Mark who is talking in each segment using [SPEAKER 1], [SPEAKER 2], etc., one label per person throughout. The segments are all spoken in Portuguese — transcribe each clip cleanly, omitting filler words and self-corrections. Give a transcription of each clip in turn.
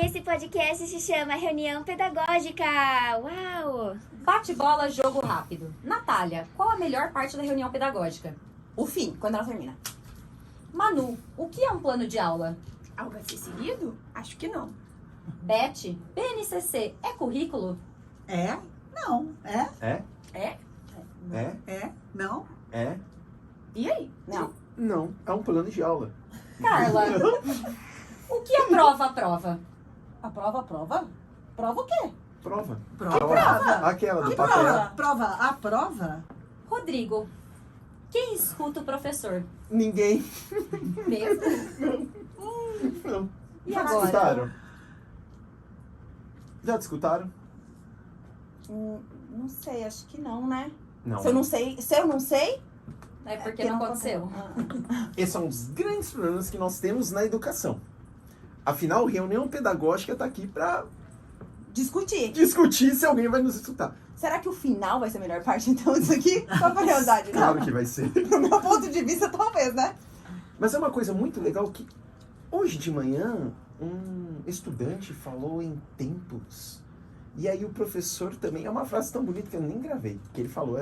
[SPEAKER 1] Esse podcast se chama Reunião Pedagógica. Uau!
[SPEAKER 2] Bate-bola, jogo rápido. Natália, qual a melhor parte da reunião pedagógica?
[SPEAKER 3] O fim, quando ela termina.
[SPEAKER 2] Manu, o que é um plano de aula?
[SPEAKER 4] Algo a ser seguido? Acho que não.
[SPEAKER 2] Beth, BNCC é currículo?
[SPEAKER 5] É? Não. É?
[SPEAKER 6] É?
[SPEAKER 4] É?
[SPEAKER 6] É?
[SPEAKER 5] É? Não?
[SPEAKER 6] É?
[SPEAKER 4] E aí?
[SPEAKER 3] Não.
[SPEAKER 6] Não, é um plano de aula.
[SPEAKER 2] Carla, o que é prova?
[SPEAKER 5] A prova? Prova o quê?
[SPEAKER 6] Prova.
[SPEAKER 5] Prova?
[SPEAKER 6] Aquela do
[SPEAKER 5] Que
[SPEAKER 6] papel.
[SPEAKER 5] prova? A prova?
[SPEAKER 2] Rodrigo, quem escuta o professor?
[SPEAKER 6] Ninguém.
[SPEAKER 2] Mesmo?
[SPEAKER 6] Não.
[SPEAKER 2] E
[SPEAKER 6] Já
[SPEAKER 2] agora?
[SPEAKER 6] discutaram? Já discutaram?
[SPEAKER 3] Não sei, acho que não, né?
[SPEAKER 6] Não.
[SPEAKER 3] Se eu não sei,
[SPEAKER 2] É porque não aconteceu.
[SPEAKER 6] Esse é um dos grandes problemas que nós temos na educação. Afinal, reunião pedagógica está aqui para
[SPEAKER 3] discutir.
[SPEAKER 6] discutir se alguém vai nos escutar.
[SPEAKER 3] Será que o final vai ser a melhor parte, então, disso aqui? Só pra curiosidade, não.
[SPEAKER 6] Claro que vai ser.
[SPEAKER 3] Do meu ponto de vista, talvez, né?
[SPEAKER 6] Mas é uma coisa muito legal que hoje de manhã um estudante falou em tempos. E aí o professor também, é uma frase tão bonita que eu nem gravei, que ele falou,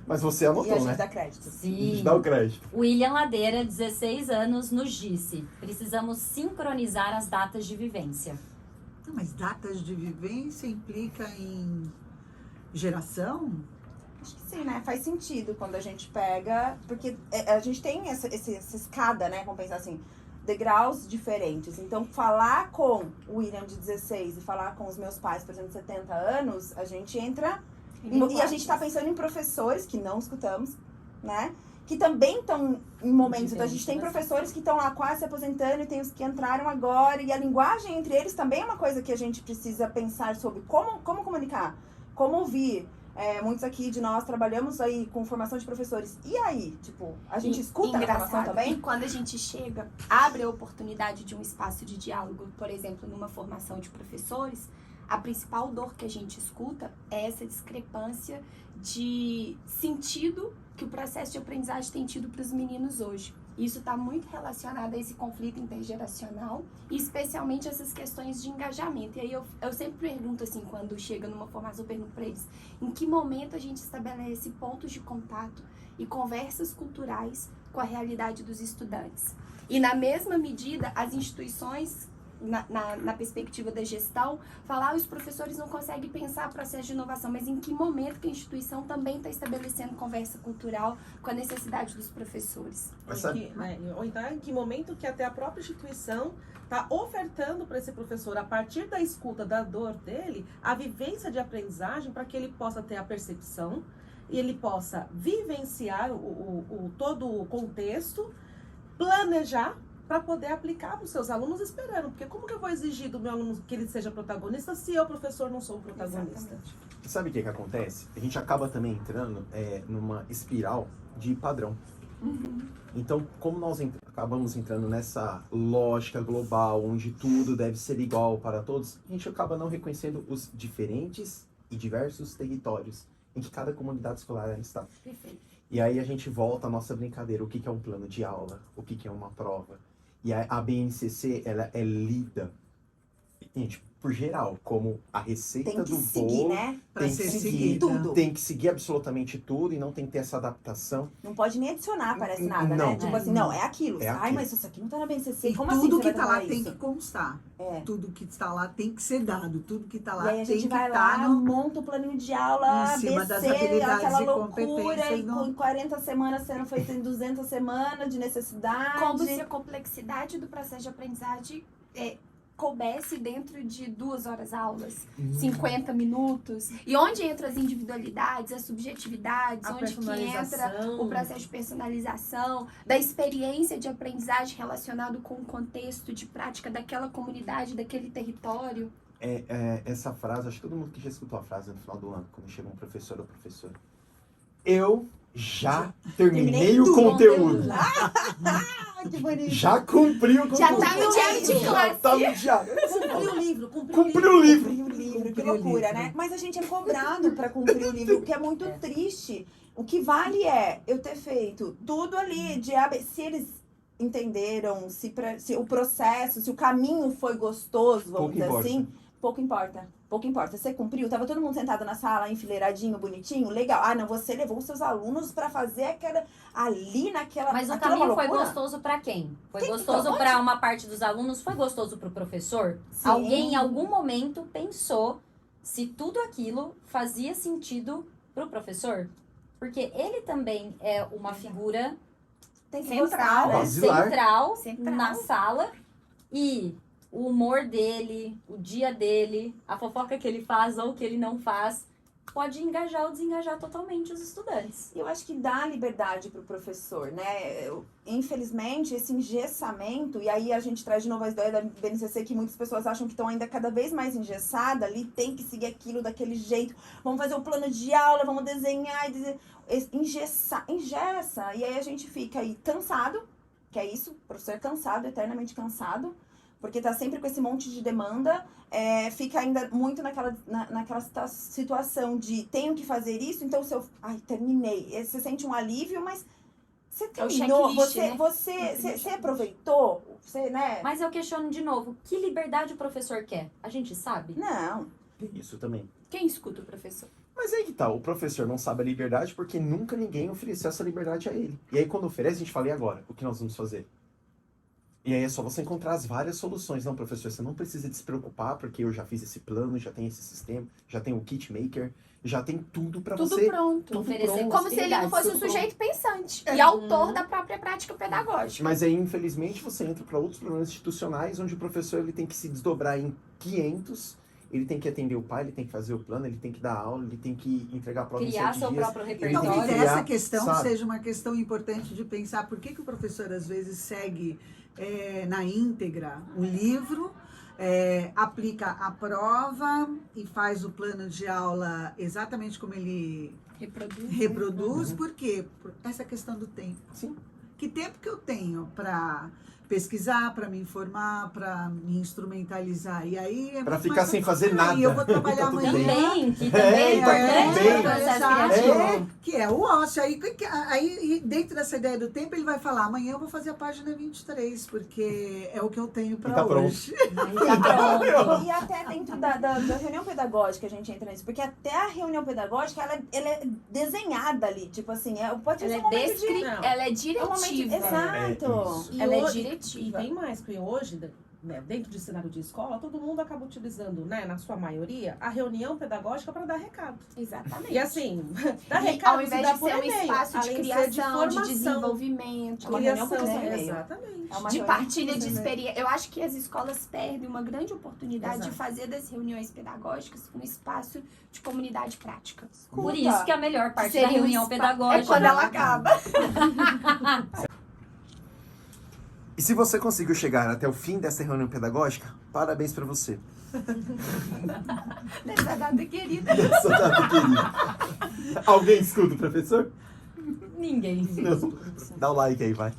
[SPEAKER 6] mas você
[SPEAKER 3] E a
[SPEAKER 6] anotou,
[SPEAKER 3] gente
[SPEAKER 6] né?
[SPEAKER 3] dá crédito.
[SPEAKER 6] A
[SPEAKER 2] Sim.
[SPEAKER 6] gente dá o crédito.
[SPEAKER 2] William Ladeira, 16 anos, nos disse: precisamos sincronizar as datas de vivência.
[SPEAKER 5] Não, mas datas de vivência implica em geração?
[SPEAKER 3] Acho que sim, né? Faz sentido quando a gente pega... Porque a gente tem essa escada, né? Vamos pensar assim, degraus diferentes. Então, falar com o William de 16 e falar com os meus pais, por exemplo, de 70 anos, a gente entra... E a gente tá pensando em professores que não escutamos, né? Que também estão em momentos. Então, a gente tem professores que estão lá quase se aposentando e tem os que entraram agora. E a linguagem entre eles também é uma coisa que a gente precisa pensar sobre como comunicar, como ouvir. Muitos aqui de nós trabalhamos aí com formação de professores. E aí? Tipo, a gente escuta a formação também?
[SPEAKER 4] E quando a gente chega, abre a oportunidade de um espaço de diálogo, por exemplo, numa formação de professores, a principal dor que a gente escuta é essa discrepância de sentido que o processo de aprendizagem tem tido para os meninos hoje. Isso está muito relacionado a esse conflito intergeracional e especialmente essas questões de engajamento. E aí eu sempre pergunto assim, quando chega numa formação, eu pergunto para eles, em que momento a gente estabelece pontos de contato e conversas culturais com a realidade dos estudantes? E na mesma medida, as instituições, na perspectiva da gestão, falar os professores não conseguem pensar processo de inovação, mas em que momento que a instituição também está estabelecendo conversa cultural com a necessidade dos professores?
[SPEAKER 7] Ou então, em que momento que até a própria instituição está ofertando para esse professor, a partir da escuta da dor dele, a vivência de aprendizagem para que ele possa ter a percepção e ele possa vivenciar todo o contexto, planejar para poder aplicar para os seus alunos esperando. Porque como que eu vou exigir do meu aluno que ele seja protagonista se eu, professor, não sou o protagonista?
[SPEAKER 3] Exatamente.
[SPEAKER 6] Sabe o que acontece? A gente acaba também entrando numa espiral de padrão. Então, como nós acabamos entrando nessa lógica global, onde tudo deve ser igual para todos, a gente acaba não reconhecendo os diferentes e diversos territórios em que cada comunidade escolar está.
[SPEAKER 4] Perfeito.
[SPEAKER 6] E aí a gente volta à nossa brincadeira, o que é um plano de aula, o que é uma prova. E a BNCC, ela é lida, gente, por geral, como a receita
[SPEAKER 3] Tem que
[SPEAKER 6] do
[SPEAKER 3] seguir,
[SPEAKER 6] bolo.
[SPEAKER 3] né?
[SPEAKER 5] Pra
[SPEAKER 6] Tem
[SPEAKER 5] ser
[SPEAKER 6] que seguir
[SPEAKER 5] seguida.
[SPEAKER 3] tudo.
[SPEAKER 6] Tem que seguir absolutamente tudo e não tem que ter essa adaptação.
[SPEAKER 3] Não pode nem adicionar, parece nada,
[SPEAKER 6] Não.
[SPEAKER 3] né? Tipo assim, não, é aquilo.
[SPEAKER 6] É
[SPEAKER 3] Ai,
[SPEAKER 6] aquilo.
[SPEAKER 3] mas isso aqui não tá na BNCC.
[SPEAKER 5] E
[SPEAKER 3] Como
[SPEAKER 5] tudo
[SPEAKER 3] assim você
[SPEAKER 5] que
[SPEAKER 3] vai
[SPEAKER 5] tá lá
[SPEAKER 3] trabalhar
[SPEAKER 5] tem
[SPEAKER 3] isso?
[SPEAKER 5] que constar.
[SPEAKER 3] É.
[SPEAKER 5] Tudo que está lá tem que ser dado. Tudo que está
[SPEAKER 3] E
[SPEAKER 5] lá
[SPEAKER 3] aí a
[SPEAKER 5] tem
[SPEAKER 3] gente
[SPEAKER 5] que
[SPEAKER 3] vai
[SPEAKER 5] estar
[SPEAKER 3] lá, monta o planinho de aula,
[SPEAKER 5] em cima das
[SPEAKER 3] ABC,
[SPEAKER 5] habilidades
[SPEAKER 3] aquela
[SPEAKER 5] e
[SPEAKER 3] loucura,
[SPEAKER 5] competências,
[SPEAKER 3] e
[SPEAKER 5] não.
[SPEAKER 3] com 40 semanas sendo feito em 200 semanas de necessidade.
[SPEAKER 4] Como se a complexidade do processo de aprendizagem coubesse dentro de 2 horas aulas, 50 minutos, e onde entram as individualidades, as subjetividades,
[SPEAKER 7] A
[SPEAKER 4] onde que entra
[SPEAKER 7] personalização.
[SPEAKER 4] o processo de personalização, da experiência de aprendizagem relacionado com o contexto de prática daquela comunidade, daquele território.
[SPEAKER 6] Essa frase, acho que todo mundo que já escutou a frase no final do ano, quando chega um professor ou professora. Eu já terminei o
[SPEAKER 3] tudo.
[SPEAKER 6] conteúdo.
[SPEAKER 3] Ah, que bonito.
[SPEAKER 6] Já cumpri o conteúdo.
[SPEAKER 4] Já tá no diário de
[SPEAKER 6] Já
[SPEAKER 4] classe.
[SPEAKER 6] tá no diário.
[SPEAKER 7] Cumprir o livro,
[SPEAKER 6] Cumpri o livro.
[SPEAKER 3] Cumprir o livro, que
[SPEAKER 5] Cumprir o
[SPEAKER 3] loucura,
[SPEAKER 5] livro.
[SPEAKER 3] né? Mas a gente é cobrado pra cumprir o livro, o que é muito triste. O que vale é eu ter feito tudo ali de ABC. Se eles entenderam, se o processo, se o caminho foi gostoso, vamos
[SPEAKER 6] Pouco
[SPEAKER 3] dizer
[SPEAKER 6] importa.
[SPEAKER 3] assim, pouco importa. Pouco importa. Você cumpriu, tava todo mundo sentado na sala, enfileiradinho, bonitinho, legal. Ah, não, você levou os seus alunos pra fazer aquela ali naquela.
[SPEAKER 2] Mas o
[SPEAKER 3] aquela
[SPEAKER 2] caminho foi
[SPEAKER 3] loucura.
[SPEAKER 2] gostoso pra quem? Foi
[SPEAKER 3] Quem que
[SPEAKER 2] gostoso
[SPEAKER 3] pode?
[SPEAKER 2] pra uma parte dos alunos? Foi gostoso pro professor?
[SPEAKER 3] Sim.
[SPEAKER 2] Alguém em algum momento pensou se tudo aquilo fazia sentido pro professor? Porque ele também é uma figura
[SPEAKER 3] Tem que
[SPEAKER 4] Central,
[SPEAKER 3] gostar, né?
[SPEAKER 6] Basilar.
[SPEAKER 2] central na sala e o humor dele, o dia dele, a fofoca que ele faz ou que ele não faz, pode engajar ou desengajar totalmente os estudantes.
[SPEAKER 3] Eu acho que dá liberdade pro professor, né? Infelizmente, esse engessamento, e aí a gente traz de novo a ideia da BNCC, que muitas pessoas acham que estão ainda cada vez mais engessada, ali tem que seguir aquilo daquele jeito, vamos fazer o plano de aula, vamos desenhar, e dizer, engessa, e aí a gente fica aí cansado, que é isso, o professor é cansado, eternamente cansado, porque tá sempre com esse monte de demanda, fica ainda muito naquela situação de tenho que fazer isso, então se eu terminei, você sente um alívio, mas você
[SPEAKER 4] É o
[SPEAKER 3] terminou,
[SPEAKER 4] checklist, né?
[SPEAKER 3] você aproveitou, você, né?
[SPEAKER 2] Mas eu questiono de novo, que liberdade o professor quer? A gente sabe?
[SPEAKER 3] Não,
[SPEAKER 6] Tem isso também.
[SPEAKER 4] Quem escuta o professor?
[SPEAKER 6] Mas aí que tá, o professor não sabe a liberdade porque nunca ninguém ofereceu essa liberdade a ele. E aí quando oferece, a gente fala, e agora? O que nós vamos fazer? E aí é só você encontrar as várias soluções. Não, professor, você não precisa de se preocupar, porque eu já fiz esse plano, já tem esse sistema, já tem o kit maker, já tem tudo pra
[SPEAKER 4] Tudo
[SPEAKER 6] você.
[SPEAKER 4] pronto.
[SPEAKER 6] Tudo
[SPEAKER 2] Oferecer
[SPEAKER 6] pronto.
[SPEAKER 4] Como se ele não fosse um
[SPEAKER 6] Tudo pronto.
[SPEAKER 4] sujeito pensante e autor da própria prática pedagógica.
[SPEAKER 6] Mas aí, infelizmente, você entra para outros problemas institucionais, onde o professor ele tem que se desdobrar em 500, ele tem que atender o pai, ele tem que fazer o plano, ele tem que dar aula, ele tem que entregar a prova em
[SPEAKER 2] Criar
[SPEAKER 6] 7
[SPEAKER 2] seu
[SPEAKER 6] dias.
[SPEAKER 2] próprio
[SPEAKER 6] Ele
[SPEAKER 5] Talvez
[SPEAKER 6] tem que
[SPEAKER 2] repertório.
[SPEAKER 6] criar,
[SPEAKER 5] essa questão
[SPEAKER 6] sabe?
[SPEAKER 5] seja uma questão importante de pensar por que o professor às vezes segue na íntegra o livro, aplica a prova e faz o plano de aula exatamente como ele reproduz. Por quê? Por essa questão do tempo.
[SPEAKER 6] Sim.
[SPEAKER 5] Que tempo que eu tenho para pesquisar, para me informar, para me instrumentalizar? E aí é
[SPEAKER 6] Pra
[SPEAKER 5] muito
[SPEAKER 6] ficar
[SPEAKER 5] mais
[SPEAKER 6] sem fazer
[SPEAKER 5] fácil.
[SPEAKER 6] nada.
[SPEAKER 5] Aí eu vou trabalhar
[SPEAKER 6] Tá tudo bem.
[SPEAKER 5] amanhã.
[SPEAKER 2] Também, que também é importante
[SPEAKER 6] também.
[SPEAKER 2] no processo
[SPEAKER 5] Exato.
[SPEAKER 2] criativo.
[SPEAKER 5] Que é o ócio. Aí, dentro dessa ideia do tempo, ele vai falar: amanhã eu vou fazer a página 23, porque é o que eu tenho para
[SPEAKER 6] tá pronto.
[SPEAKER 5] hoje.
[SPEAKER 3] E até dentro da reunião pedagógica a gente entra nisso, porque até a reunião pedagógica, ela é desenhada ali, tipo assim, pode ser
[SPEAKER 4] Ela
[SPEAKER 3] um
[SPEAKER 4] é
[SPEAKER 3] momento de...
[SPEAKER 7] Não.
[SPEAKER 4] ela é
[SPEAKER 3] É um momento,
[SPEAKER 4] diretiva.
[SPEAKER 3] exato.
[SPEAKER 7] E
[SPEAKER 4] Ela é
[SPEAKER 7] hoje-
[SPEAKER 4] diretiva.
[SPEAKER 7] E tem mais, porque hoje, né, dentro de cenário de escola, todo mundo acaba utilizando, né, na sua maioria, a reunião pedagógica para dar recado.
[SPEAKER 4] Exatamente.
[SPEAKER 7] E assim, dar
[SPEAKER 4] E
[SPEAKER 7] recado
[SPEAKER 4] ao
[SPEAKER 7] se
[SPEAKER 4] invés
[SPEAKER 7] dá
[SPEAKER 4] de
[SPEAKER 7] por
[SPEAKER 4] ser um
[SPEAKER 7] e-mail,
[SPEAKER 4] espaço de
[SPEAKER 7] além ser
[SPEAKER 4] criação, de
[SPEAKER 7] formação,
[SPEAKER 4] desenvolvimento,
[SPEAKER 3] É uma reunião
[SPEAKER 7] criação,
[SPEAKER 3] por e-mail.
[SPEAKER 7] exatamente.
[SPEAKER 3] É uma
[SPEAKER 4] de
[SPEAKER 3] reunião
[SPEAKER 4] partilha
[SPEAKER 3] por
[SPEAKER 4] de
[SPEAKER 3] e-mail.
[SPEAKER 4] experiência. Eu acho que as escolas perdem uma grande oportunidade
[SPEAKER 7] Exato.
[SPEAKER 4] de fazer das reuniões pedagógicas um espaço de comunidade prática.
[SPEAKER 2] Por isso que a melhor parte da
[SPEAKER 4] Seria um
[SPEAKER 2] reunião
[SPEAKER 4] spa-
[SPEAKER 2] pedagógica
[SPEAKER 4] é quando ela acaba.
[SPEAKER 6] E se você conseguiu chegar até o fim dessa reunião pedagógica, parabéns pra você.
[SPEAKER 4] Nessa data querida.
[SPEAKER 6] Essa data querida. Alguém escuta o professor?
[SPEAKER 2] Ninguém.
[SPEAKER 6] Não. Dá o like aí, vai.